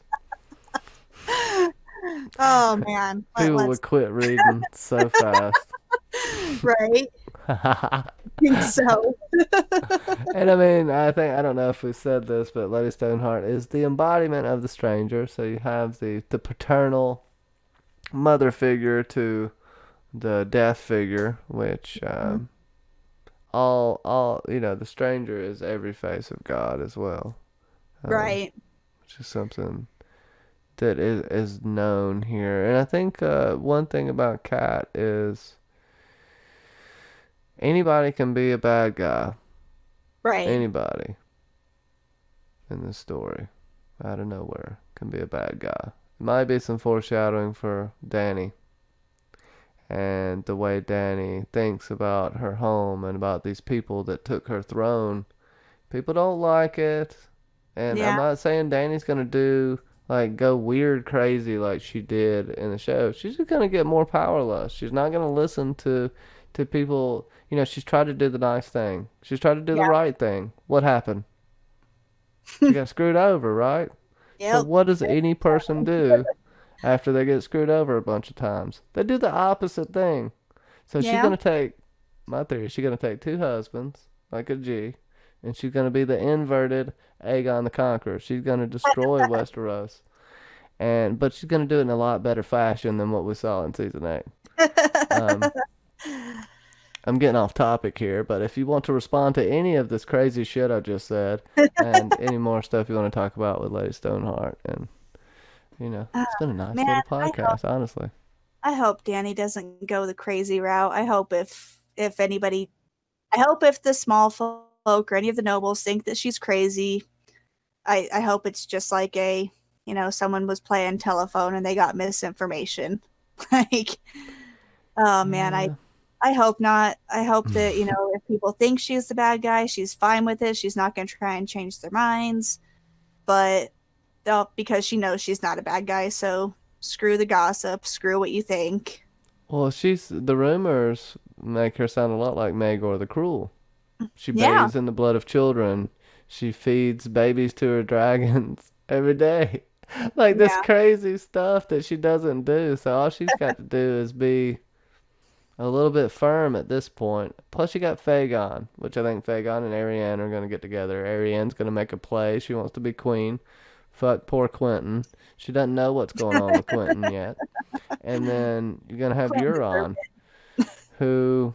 Oh man, People would let's quit reading so fast. right. Think so. And I mean, I don't know if we said this, but Lady Stoneheart is the embodiment of the stranger. So you have the paternal mother figure to the death figure, which the stranger is every face of God as well, Right. which is something that is known here. And I think one thing about Cat is anybody can be a bad guy. Right. Anybody in this story, out of nowhere, can be a bad guy. Might be some foreshadowing for Dany and the way Dany thinks about her home and about these people that took her throne. People don't like it. And I'm Yeah. not saying Dany's gonna do like go weird crazy like she did in the show. She's just gonna get more powerless. She's not gonna listen to people. She's tried to do the nice thing. She's tried to do the Yeah. right thing. What happened? She got screwed over, right? So Yep. what does any person do after they get screwed over a bunch of times? They do the opposite thing. So she's Yeah. gonna take my theory. She's gonna take two husbands like a G, and she's gonna be the inverted Aegon the Conqueror. She's gonna destroy Westeros, but she's gonna do it in a lot better fashion than what we saw in season 8. Um, I'm getting off topic here, but if you want to respond to any of this crazy shit I just said, and any more stuff you want to talk about with Lady Stoneheart, and Oh, it's been a nice man, little I hope podcast, honestly. I hope Danny doesn't go the crazy route. I hope if anybody I hope if the small folk or any of the nobles think that she's crazy, I hope it's just like someone was playing telephone and they got misinformation. Like, oh man, Yeah. I hope not. I hope that, if people think she's the bad guy, she's fine with it. She's not going to try and change their minds. But because she knows she's not a bad guy, so screw the gossip, screw what you think. Well, the rumors make her sound a lot like Maegor the Cruel. She Yeah, bathes in the blood of children. She feeds babies to her dragons every day. Like this yeah, crazy stuff that she doesn't do. So all she's got to do is be a little bit firm at this point. Plus, you got Fagon, which I think Fagon and Arianne are going to get together. Arianne's going to make a play. She wants to be queen. Fuck poor Quentin. She doesn't know what's going on with Quentin yet. And then you're going to have Quinn deserved Euron, who,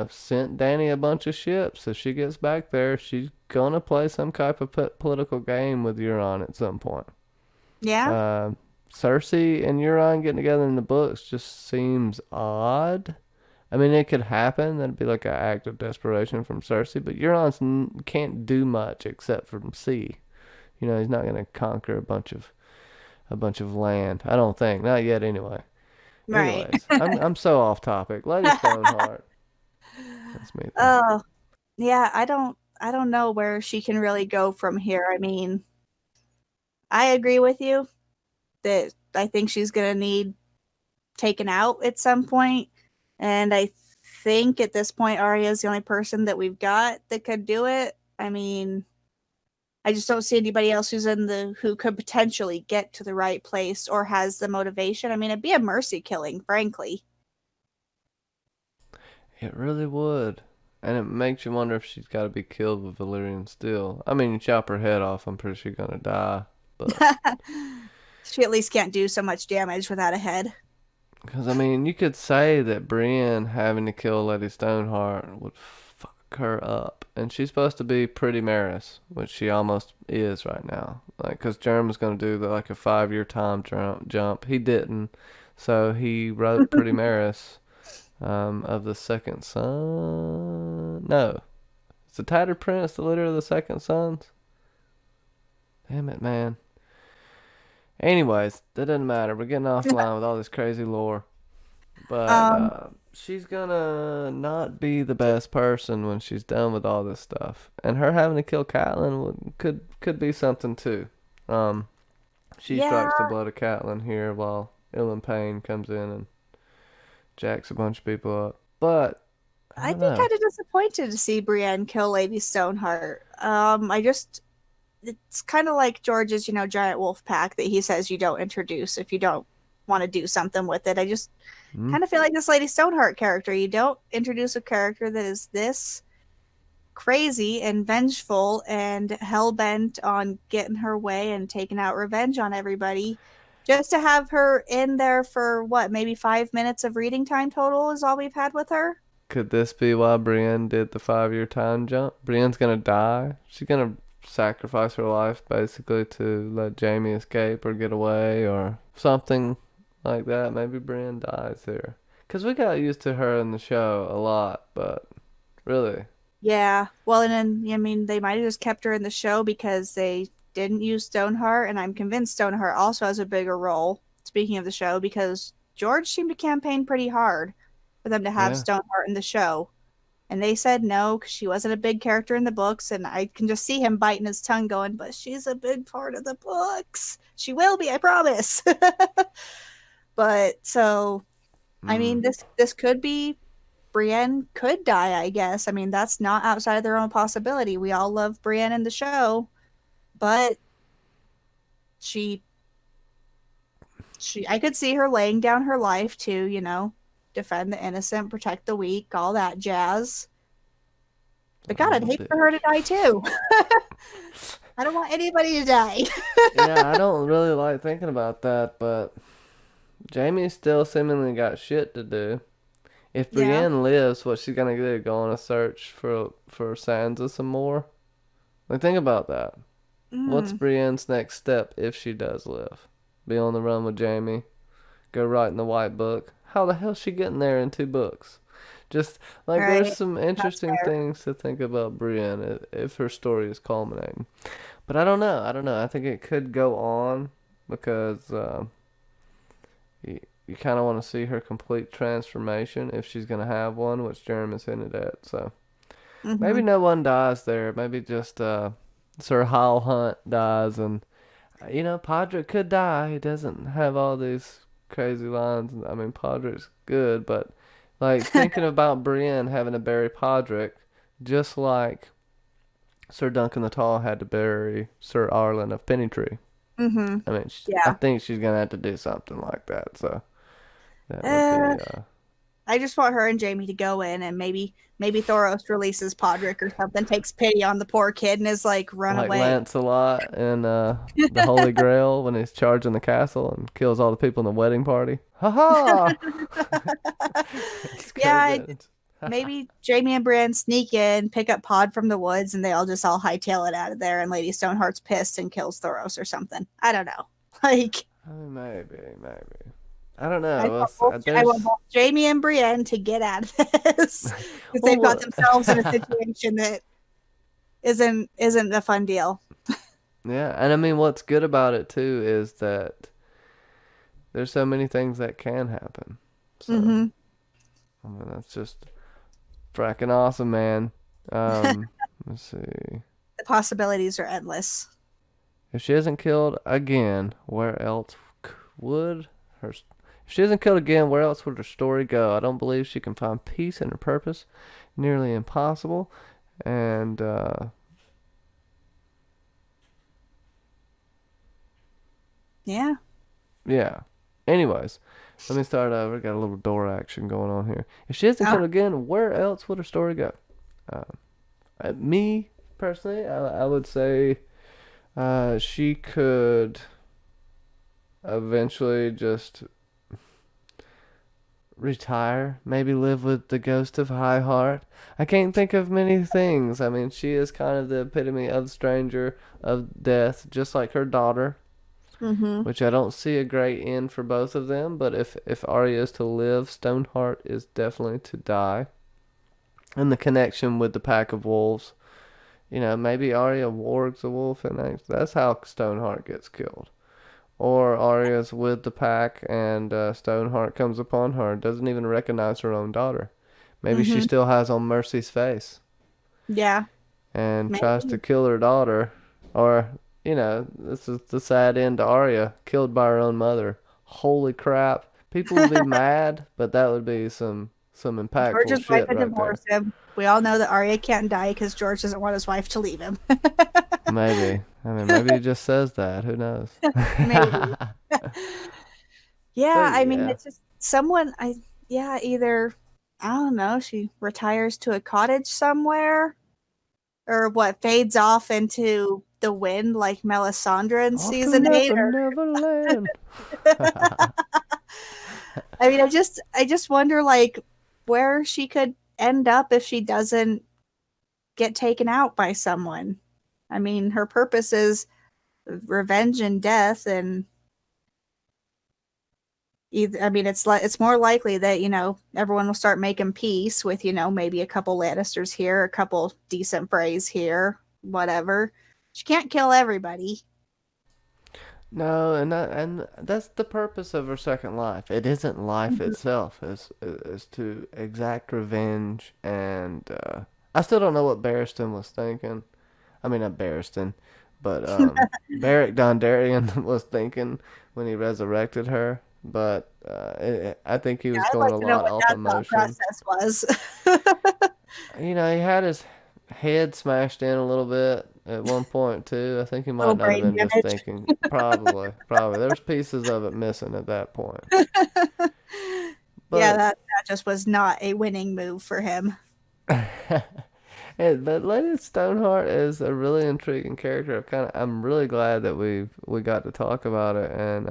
sent Dany a bunch of ships. If she gets back there, she's going to play some type of political game with Euron at some point. Yeah. Cersei and Euron getting together in the books just seems odd. I mean, it could happen. That'd be like an act of desperation from Cersei. But Euron can't do much except from sea. You know, he's not gonna conquer a bunch of land. I don't think. Not yet, anyway. Right. Anyways, I'm so off topic. Lady Stoneheart. That's me though. Oh, yeah, I don't know where she can really go from here. I mean, I agree with you that I think she's going to need taken out at some point, and I think at this point Arya is the only person that we've got that could do it. I mean, I just don't see anybody else who could potentially get to the right place or has the motivation. I mean, it'd be a mercy killing, frankly. It really would. And it makes you wonder if she's got to be killed with Valyrian steel. I mean, you chop her head off, I'm pretty sure she's gonna die. But She at least can't do so much damage without a head. because I mean, you could say that Brienne having to kill Lady Stoneheart would fuck her up, and she's supposed to be Pretty Maris, which she almost is right now. Like, because Jerem was gonna do like a 5-year time jump. He didn't, so he wrote Pretty Maris. Of the second son. No, it's the Tattered Prince, the leader of the second sons. Damn it, man. Anyways, that doesn't matter. We're getting offline with all this crazy lore. But Um, she's gonna not be the best person when she's done with all this stuff. And her having to kill Catelyn could be something too. Um, she yeah, strikes the blood of Catelyn here while Ilan Payne comes in and jacks a bunch of people up. But I I'd don't be know. kind of disappointed to see Brienne kill Lady Stoneheart. It's kind of like George's, giant wolf pack that he says you don't introduce if you don't want to do something with it. I just Hmm? kind of feel like this Lady Stoneheart character. You don't introduce a character that is this crazy and vengeful and hell bent on getting her way and taking out revenge on everybody. Just to have her in there for what, maybe 5 minutes of reading time total is all we've had with her. Could this be why Brienne did the 5-year time jump? Brienne's gonna die. She's gonna sacrifice her life basically to let Jaime escape or get away or something like that. Maybe Brienne dies here. Cause we got used to her in the show a lot, but really, Yeah. Well, and then, I mean, they might have just kept her in the show because they didn't use Stoneheart, and I'm convinced Stoneheart also has a bigger role, speaking of the show, because George seemed to campaign pretty hard for them to have yeah. Stoneheart in the show. And they said no because she wasn't a big character in the books, and I can just see him biting his tongue going, but she's a big part of the books. She will be, I promise. But so, I Mm. mean, this could be Brienne could die, I guess. I mean, that's not outside of their own possibility. We all love Brienne in the show, but she I could see her laying down her life to, defend the innocent, protect the weak, all that jazz. But God, I'm I'd a hate for her to bitch. die too. I don't want anybody to die. Yeah, I don't really like thinking about that, but Jamie still seemingly got shit to do. If Yeah. Brienne lives, what's she gonna do? Go on a search for Sansa some more? Like, think about that. What's Mm, Brienne's next step if she does live? Be on the run with Jamie? Go write in the White Book? How the hell's she getting there in 2 books? Just like there's right. some That's interesting fair. things to think about Brienne if her story is culminating. But I don't know. I don't know. I think it could go on because you kind of want to see her complete transformation if she's gonna have one, which Jeremy's hinted at. So maybe Hmm. no one dies there. Maybe just Sir Hal Hunt dies, and Podrick could die. He doesn't have all these crazy lines. I mean, Podrick's good, but like thinking about Brienne having to bury Podrick, just like Sir Duncan the Tall had to bury Sir Arlen of Pennytree. Hmm. I mean, I Yeah. think she's gonna have to do something like that. So that would Uh, be I just want her and Jamie to go in and maybe Thoros releases Podrick or something, takes pity on the poor kid and is like, run like away. Lancelot in the Holy Grail when he's charging the castle and kills all the people in the wedding party. Ha ha! It's Yeah, revenge. maybe Jamie and Brienne sneak in, pick up Pod from the woods, and they all hightail it out of there. And Lady Stoneheart's pissed and kills Thoros or something. I don't know. Like, I mean, maybe. I don't I know. want both, I want There's both Jamie and Brienne to get out of this because they've got well, themselves in a situation that isn't a fun deal. yeah, and I mean, what's good about it too is that there's so many things that can happen. So, Mm-hmm. I mean, that's just fracking awesome, man. Let's see. The possibilities are endless. If she isn't killed again, where else would her? If she isn't killed again, where else would her story go? I don't believe she can find peace in her purpose. Nearly impossible. And Yeah. yeah. Anyways, let me start over. Got a little door action going on here. If she isn't Oh, killed again, where else would her story go? Uh, me personally, I would say she could eventually just retire, maybe live with the ghost of High Heart. I can't think of many things. I mean, she is kind of the epitome of stranger of death, just like her daughter, mm-hmm. which I don't see a great end for both of them. But if Arya is to live, Stoneheart is definitely to die. And the connection with the pack of wolves, maybe Arya wargs a wolf, and that's how Stoneheart gets killed. Or Arya's with the pack and Stoneheart comes upon her, doesn't even recognize her own daughter. Maybe she Mm-hmm. still has on Mercy's face Yeah. and tries to Maybe. kill her daughter. Or, this is the sad end to Arya, killed by her own mother. Holy crap. People would be mad, but that would be some impactful George's wife shit had right there. divorced him. We all know that Arya can't die because George doesn't want his wife to leave him. Maybe. I mean, maybe he just says that. Who knows? Maybe. Yeah, But I mean, yeah. it's just someone, yeah, either, I don't know, she retires to a cottage somewhere, or what, fades off into the wind like Melisandre in Off to season eight, Never or Never Land. I mean, I just wonder like where she could end up if she doesn't get taken out by someone. I mean, her purpose is revenge and death, and either, I mean, it's more likely that everyone will start making peace with maybe a couple Lannisters here, a couple decent Freys here, whatever. She can't kill everybody. No, and that's the purpose of her second life. It isn't life Mhm. itself. Is to exact revenge, and I still don't know what Barristan was thinking. I mean, not Barristan, but Beric Dondarrion was thinking when he resurrected her. But I think he Yeah, was I'd going like a to know lot what off that thought emotion. process was. He had his head smashed in a little bit at one point too. I think he Little might not have brain been just damage. thinking. Probably. There's pieces of it missing at that point. Yeah, But that just was not a winning move for him. but Lady Stoneheart is a really intriguing character. I'm really glad that we got to talk about it, and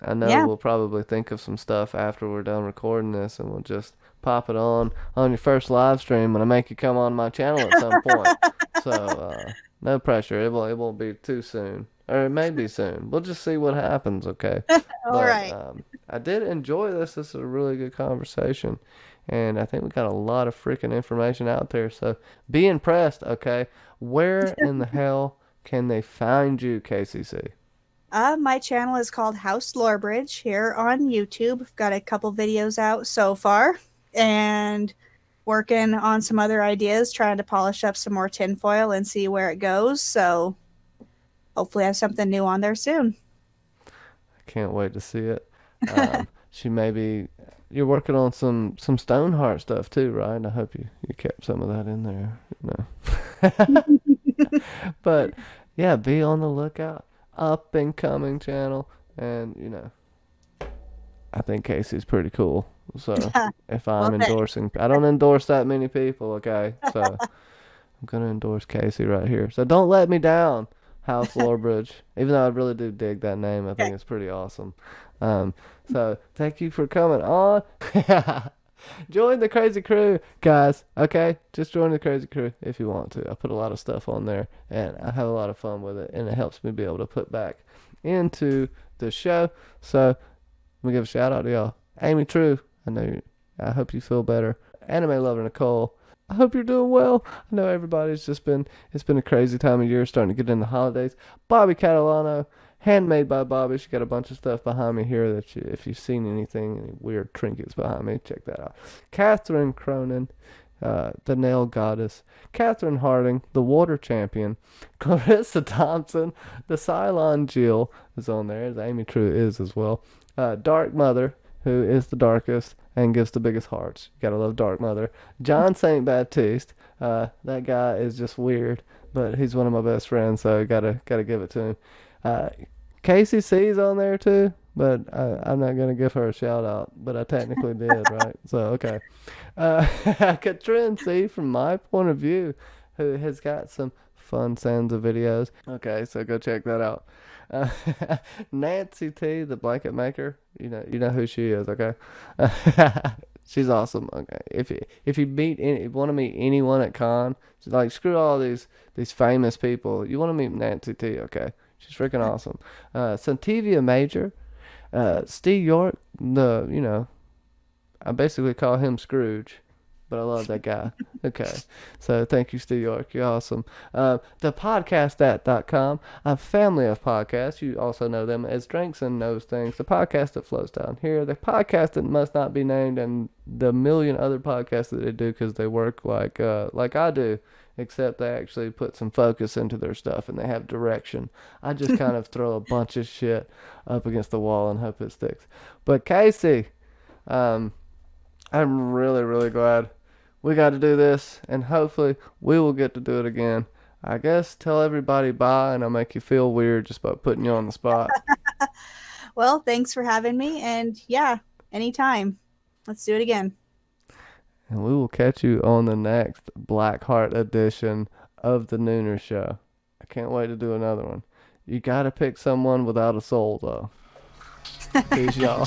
I know Yeah. we'll probably think of some stuff after we're done recording this, and we'll just pop it on your first live stream when I make you come on my channel at some point. So no pressure. It won't be too soon, or it may be soon. We'll just see what happens. Okay, All but right. I did enjoy this. This is a really good conversation. And I think we got a lot of freaking information out there. So be impressed, okay? Where in the hell can they find you, Kaci C? My channel is called House Lorebridge here on YouTube. I've got a couple videos out so far and working on some other ideas, trying to polish up some more tinfoil and see where it goes. So hopefully I have something new on there soon. I can't wait to see it. She may be. You're working on some Stoneheart stuff too, right? I hope you kept some of that in there. But yeah, be on the lookout. Up and coming channel, and I think Casey's pretty cool. So if I'm Well, thanks. endorsing, I don't endorse that many people, okay? So I'm gonna endorse Casey right here. So don't let me down, House Lorebridge. Even though I really do dig that name, I Okay. think it's pretty awesome. Um, so thank you for coming on. Join the crazy crew, guys. Okay, just join the crazy crew if you want to. I put a lot of stuff on there, and I have a lot of fun with it, and it helps me be able to put back into the show. So let me give a shout out to y'all. Amy True, I hope you feel better. Anime lover Nicole, I hope you're doing well. I know everybody's just been, it's been a crazy time of year starting to get into the holidays. Bobby Catalano, handmade by Bobby. She got a bunch of stuff behind me here that if you've seen any weird trinkets behind me, check that out. Catherine Cronin, the nail goddess. Catherine Harding, the water champion. Clarissa Thompson, the Cylon Jill is on there, as Amy True is as well. Dark Mother, who is the darkest and gives the biggest hearts. You gotta love Dark Mother. John St. Baptiste, that guy is just weird, but he's one of my best friends, so gotta give it to him. Kaci C is on there too, but I'm not gonna give her a shout out, but I technically did, right? So okay. Catelyn C, from my point of view, who has got some fun sounds of videos. Okay, so go check that out. Uh, Nancy T, the blanket maker, you know who she is, okay? She's awesome. Okay, if you want to meet anyone at con, like screw all these famous people, you want to meet Nancy T, okay? She's freaking awesome. Santivia Major, Steve York, I basically call him Scrooge, but I love that guy. Okay, so thank you, Steve York. You're awesome. Thepodcastat.com, a family of podcasts. You also know them as Drinks and Knows Things, the podcast that flows down here, the podcast that must not be named, and the million other podcasts that they do because they work like I do, except they actually put some focus into their stuff and they have direction. I just kind of throw a bunch of shit up against the wall and hope it sticks. But Kaci, I'm really, really glad we got to do this, and hopefully we will get to do it again. I guess tell everybody bye, and I'll make you feel weird just by putting you on the spot. Well, thanks for having me, and yeah, anytime. Let's do it again. And we will catch you on the next Blackheart edition of the Nooner Show. I can't wait to do another one. You got to pick someone without a soul, though. Peace, y'all.